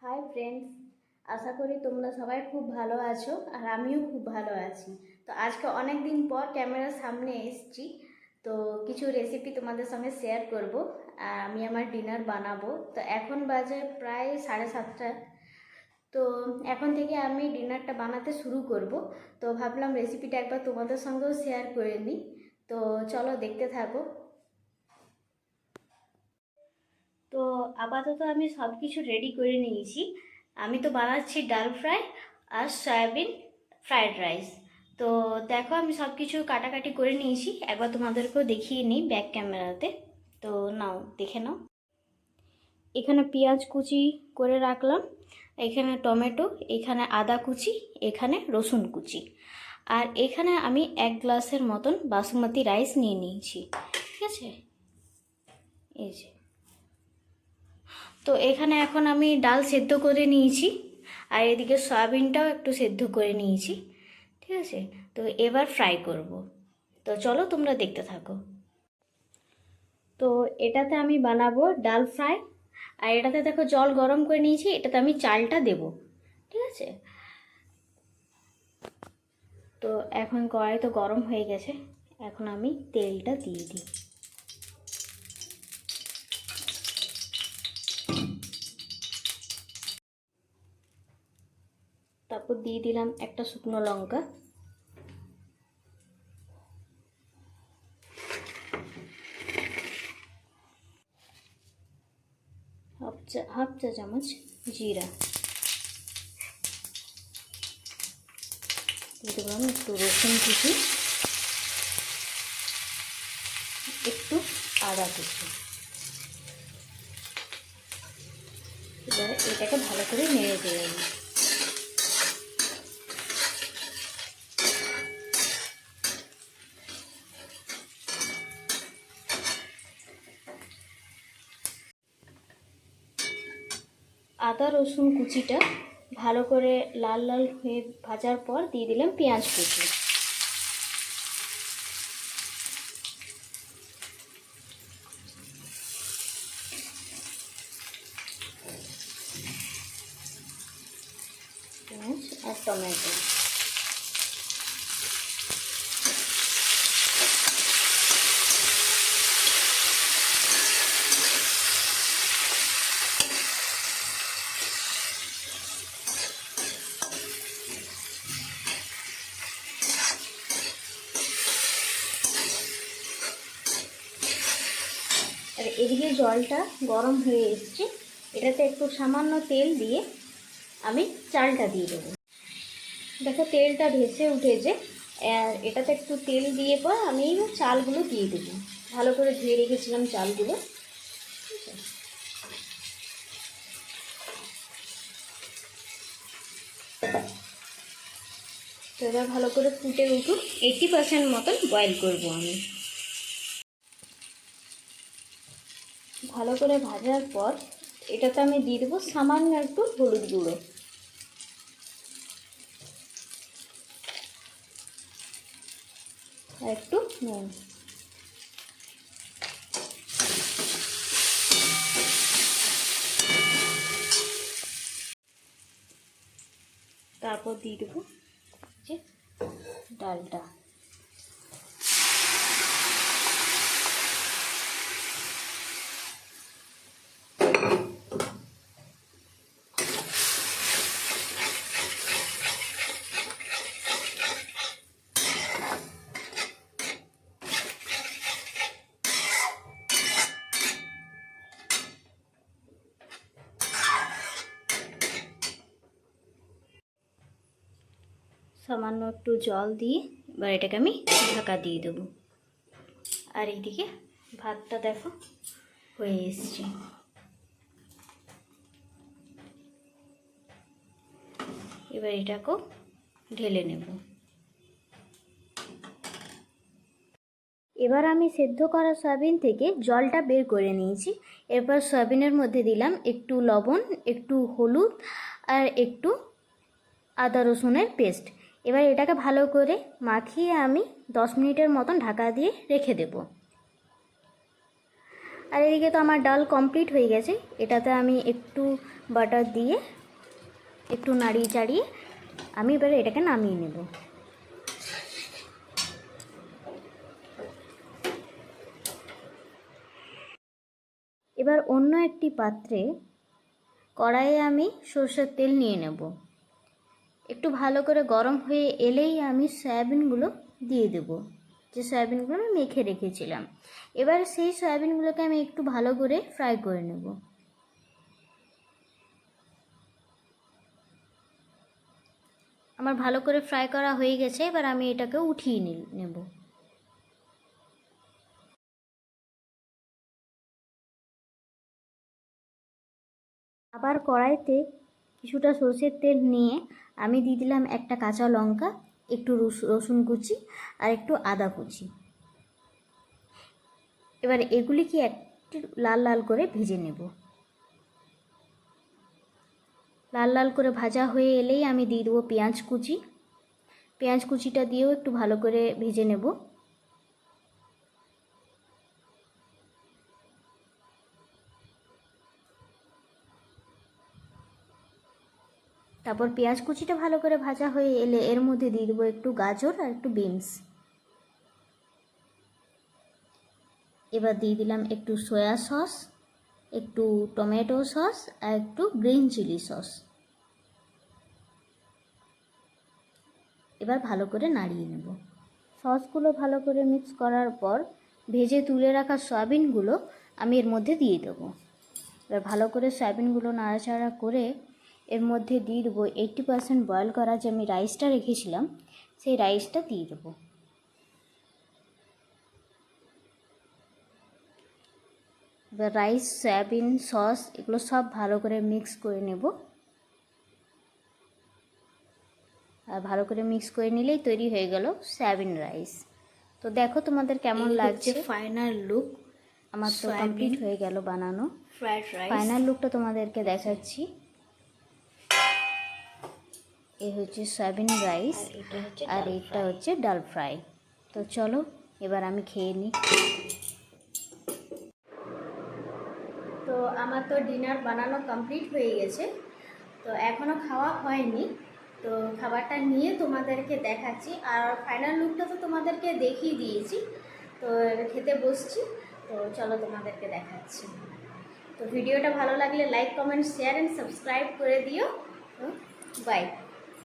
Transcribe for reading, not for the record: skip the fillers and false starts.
Hi friends, আশা করি তোমরা সবাই খুব ভালো আছো আর আমিও খুব ভালো আছি। তো আজকে অনেক দিন পর ক্যামেরার সামনে এসেছি, তো কিছু রেসিপি তোমাদের সঙ্গে শেয়ার করব। আর আমি আমার ডিনার বানাবো। তো এখন বাজে প্রায় 7:30। তো এখন থেকে আমি ডিনারটা বানাতে শুরু করব। তো ভাবলাম রেসিপিটা একবার তোমাদের সঙ্গেও শেয়ার করে নিই। তো চলো দেখতে থাকো। তো আপাতত আমি সব কিছু রেডি করে নিয়েছি। আমি তো বানাচ্ছি ডাল ফ্রাই আর সয়াবিন ফ্রায়েড রাইস। তো দেখো আমি সব কিছু কাটাকাটি করে নিয়েছি, একবার তোমাদেরকেও দেখিয়ে নিই ব্যাক ক্যামেরাতে। তো নাও দেখে নাও। এখানে পেঁয়াজ কুচি করে রাখলাম, এখানে টমেটো, এখানে আদা কুচি, এখানে রসুন কুচি, আর এখানে আমি 1 গ্লাসের মতন বাসমতি রাইস নিয়ে নিয়েছি। ঠিক আছে, এই যে। তো এখানে এখন আমি ডাল সেদ্ধ করে নিয়েছি, আর এদিকে সয়াবিনটাও একটু সেদ্ধ করে নিয়েছি। ঠিক আছে, তো এবার ফ্রাই করব। তো চলো তোমরা দেখতে থাকো। তো এটাতে আমি বানাবো ডাল ফ্রাই, আর এটাতে দেখো জল গরম করে নিয়েছি, এটাতে আমি চালটা দেব। ঠিক আছে, তো এখন কড়াই তো গরম হয়ে গেছে, এখন আমি তেলটা দিয়ে দিই। তারপর দিয়ে দিলাম একটা শুকনো লঙ্কা, হাফ চা চামচ জিরা দিয়ে দিলাম, একটু রসুন কুচি, একটু আদা কুচি। এবারে এটাকে ভালো করে নেড়ে দেবেন। আদা রসুন কুচিটা ভালো করে লাল লাল হয়ে ভাজার পর দিয়ে দিলাম পেঁয়াজ কুচি। পেঁয়াজ আর টমেটো। আর এদিকে জলটা গরম হয়ে এসছে, এটাতে একটু সামান্য তেল দিয়ে আমি চালটা দিয়ে দেবো। দেখো তেলটা ভেসে উঠেছে, আর এটাতে একটু তেল দিয়ে পর আমি চালগুলো দিয়ে দেবো। ভালো করে ধুয়ে রেখেছিলাম চালগুলো। তো এবার ভালো করে ফুটে উঠুক, 80% মতন বয়েল করবো আমি। ভালো করে ভাজার পর এটাতে আমি দিয়ে দেবো সামান্য একটু হলুদ গুঁড়ো, আর একটু নুন। তারপর দিয়ে দেবো যে ডালটা। সামান্য একটু জল দিয়ে এবার এটাকে আমি ঢাকা দিয়ে দেবো। আর এইদিকে ভাতটা দেখো হয়ে এসছে। এবার এটাকেও ঢেলে নেব। এবার আমি সেদ্ধ করা সয়াবিন থেকে জলটা বের করে নিয়েছি। এরপর সয়াবিনের মধ্যে দিলাম একটু লবণ, একটু হলুদ, আর একটু আদা রসুনের পেস্ট। এবার এটাকে ভালো করে মাখিয়ে আমি 10 মিনিটের মতন ঢাকা দিয়ে রেখে দেব। আর এদিকে তো আমার ডাল কমপ্লিট হয়ে গেছে, এটাতে আমি একটু বাটার দিয়ে একটু নাড়িয়ে চাড়িয়ে আমি এবারে এটাকে নামিয়ে নেব। এবার অন্য একটি পাত্রে কড়াইয়ে আমি সরষের তেল নিয়ে নেব। একটু ভালো করে গরম হয়ে এলেই আমি সয়াবিনগুলো দিয়ে দেব, যে সয়াবিনগুলো আমি মেখে রেখেছিলাম। এবার সেই সয়াবিনগুলোকে আমি একটু ভালো করে ফ্রাই করে নেব। আমার ভালো করে ফ্রাই করা হয়ে গেছে, এবার আমি এটাকে উঠিয়ে নেব। আবার কড়াইতে কিছুটা সরষের তেল নিয়ে আমি দিয়ে দিলাম একটা কাঁচা লঙ্কা, একটু রসুন কুচি আর একটু আদা কুচি। এবার এগুলিকে একটু লাল লাল করে ভেজে নেব। লাল লাল করে ভাজা হয়ে এলেই আমি দিয়ে দেবো পেঁয়াজ কুচি। পেঁয়াজ কুচিটা দিয়েও একটু ভালো করে ভেজে নেব। তারপর পেঁয়াজ কুচিটা ভালো করে ভাজা হয়ে এলে এর মধ্যে দিয়ে দেবো একটু গাজর আর একটু বিনস। এবার দিয়ে দিলাম একটু সয়া সস, একটু টমেটো সস আর একটু গ্রিন চিলি সস। এবার ভালো করে নাড়িয়ে নেব। সসগুলো ভালো করে মিক্স করার পর ভেজে তুলে রাখা সয়াবিনগুলো আমি এর মধ্যে দিয়ে দেবো। এবার ভালো করে সয়াবিনগুলো নাড়াচাড়া করে এর মধ্যে দিয়ে দেবো 80% বয়েল করা যে আমি রাইসটা রেখেছিলাম, সেই রাইসটা দিয়ে দেবো। এবার রাইস, সয়াবিন, সস এগুলো সব ভালো করে মিক্স করে নেব। আর ভালো করে মিক্স করে নিলেই তৈরি হয়ে গেল সয়াবিন রাইস। তো দেখো তোমাদের কেমন লাগছে ফাইনাল লুক। আমার তো কমপ্লিট হয়ে গেল বানানো ফ্রাইড রাইস। ফাইনাল লুকটা তোমাদেরকে দেখাচ্ছি। এই হচ্ছে সয়াবিন রাইস আর এটা হচ্ছে ডাল ফ্রাই। তো চলো এবার আমি খেয়ে নিই। তো আমার তো ডিনার বানানো কমপ্লিট হয়ে গেছে, তো এখনও খাওয়া হয়নি। তো খাবারটা নিয়ে তোমাদেরকে দেখাচ্ছি। আর ফাইনাল লুকটা তো তোমাদেরকে দেখিয়ে দিয়েছি। তো খেতে বসছি, তো চলো তোমাদেরকে দেখাচ্ছি। তো ভিডিওটা ভালো লাগলে like, comment, share and subscribe করে দিও। তো বাই।